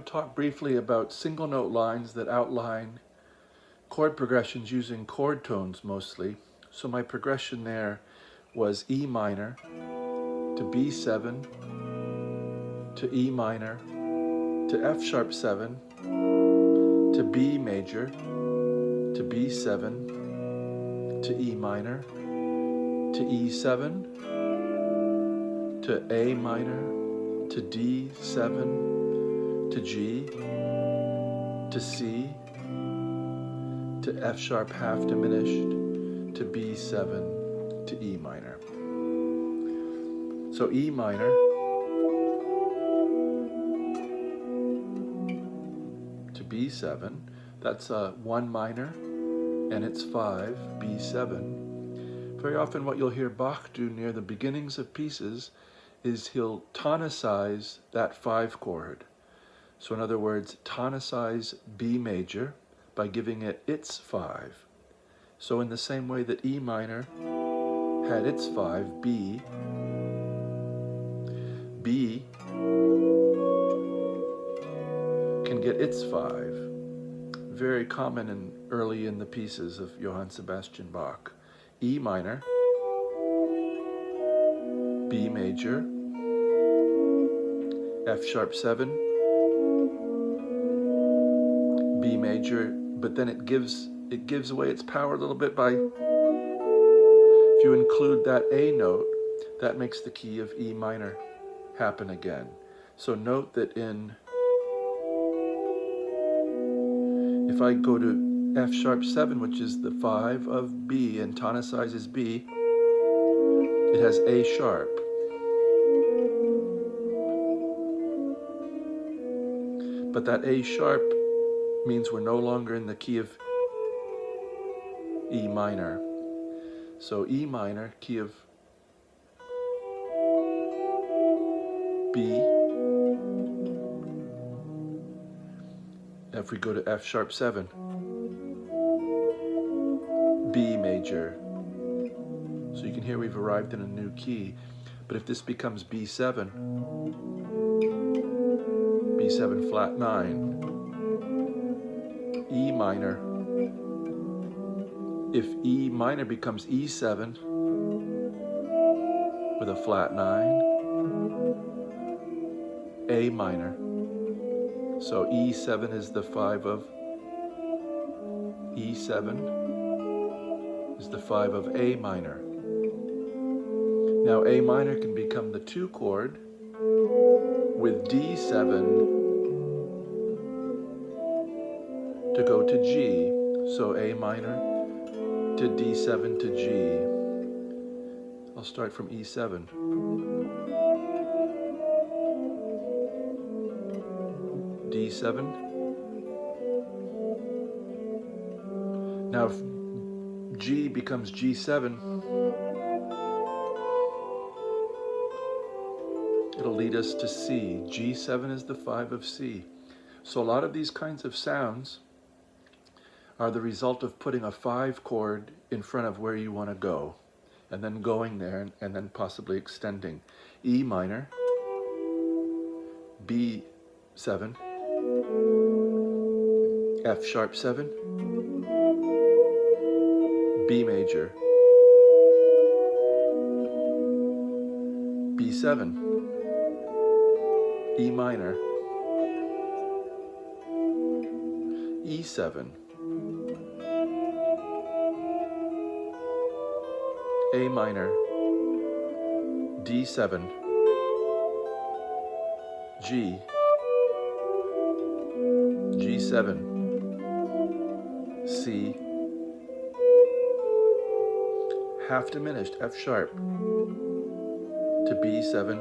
to talk briefly about single note lines that outline chord progressions using chord tones mostly. So my progression there was E minor to B7 to E minor to F sharp 7 to B major to B7 to E minor to E7 to A minor to D7 to G to C to F sharp half diminished to B7 to E minor. So E minor to B7, that's a 1 minor and it's 5, B7. Very often what you'll hear Bach do near the beginnings of pieces is he'll tonicize that 5 chord. So in other words, tonicize B major by giving it its 5. So in the same way that E minor had its 5, B can get its 5. Very common and early in the pieces of Johann Sebastian Bach. E minor, B major, F sharp 7, B major, but then it gives away its power a little bit by, if you include that A note, that makes the key of E minor happen again. So note that if I go to F sharp 7, which is the 5 of B and tonicizes B, it has A sharp. But that A sharp means we're no longer in the key of E minor. So E minor, key of B. If we go to F sharp 7, B major. So you can hear we've arrived in a new key. But if this becomes B7, B7 flat 9, E minor. If E minor becomes E7 with a flat 9, A minor. So E7 is the 5 of E7 is the 5 of A minor. Now A minor can become the 2 chord with D7 to go to G. So A minor to D7 to G. I'll start from E7. D7. Now if G becomes G7, it'll lead us to C. G7 is the 5 of C. So a lot of these kinds of sounds are the result of putting a 5 chord in front of where you want to go, and then going there and then possibly extending. E minor, B7, F sharp 7, B major, B7, E minor, E7, A minor, D7, G, G7, C, half diminished, F sharp, to B7,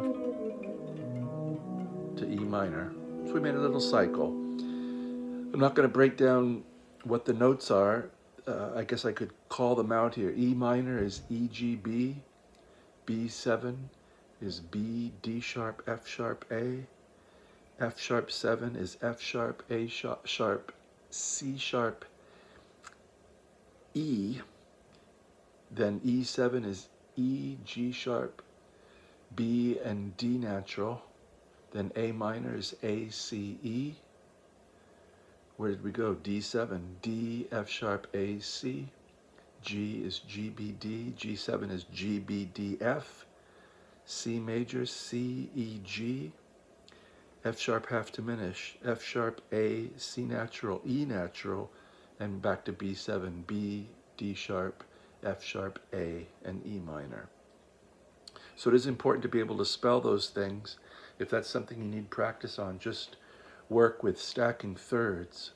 to E minor. So we made a little cycle. I'm not going to break down what the notes are. I guess I could call them out here. E minor is E, G, B. B7 is B, D sharp, F sharp, A. F sharp 7 is F sharp, A sharp, C sharp, E. Then E7 is E, G sharp, B and D natural. Then A minor is A, C, E. Where did we go? D7, D, F sharp, A, C. G is G, B, D. G7 is G, B, D, F. C major, C, E, G. F sharp half diminish, F sharp, A, C natural, E natural, and back to B7, B, D sharp, F sharp, A, and E minor. So it is important to be able to spell those things. If that's something you need practice on, just work with stacking thirds.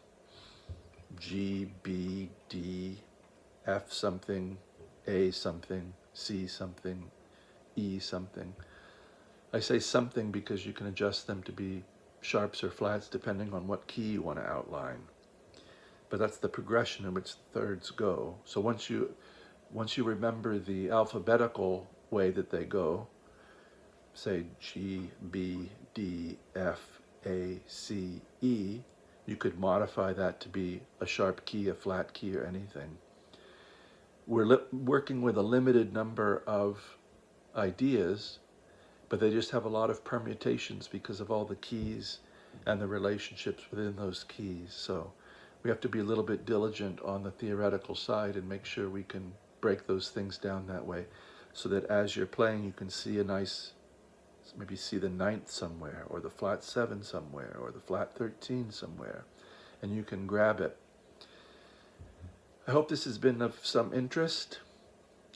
G, B, D, F something, A something, C something, E something. I say something because you can adjust them to be sharps or flats depending on what key you want to outline. But that's the progression in which the thirds go. So once you remember the alphabetical way that they go, say G, B, D, F, A, C, E, you could modify that to be a sharp key, a flat key, or anything. We're working with a limited number of ideas, but they just have a lot of permutations because of all the keys and the relationships within those keys. So we have to be a little bit diligent on the theoretical side and make sure we can break those things down that way, so that as you're playing you can see a nice, maybe see the ninth somewhere, or the flat 7 somewhere, or the flat 13 somewhere, and you can grab it. I hope this has been of some interest.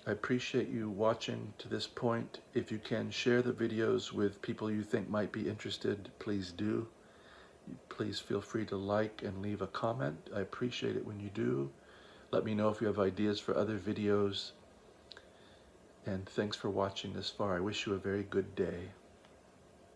I appreciate you watching to this point. If you can share the videos with people you think might be interested, please do. Please feel free to like and leave a comment. I appreciate it when you do. Let me know if you have ideas for other videos. And thanks for watching this far. I wish you a very good day.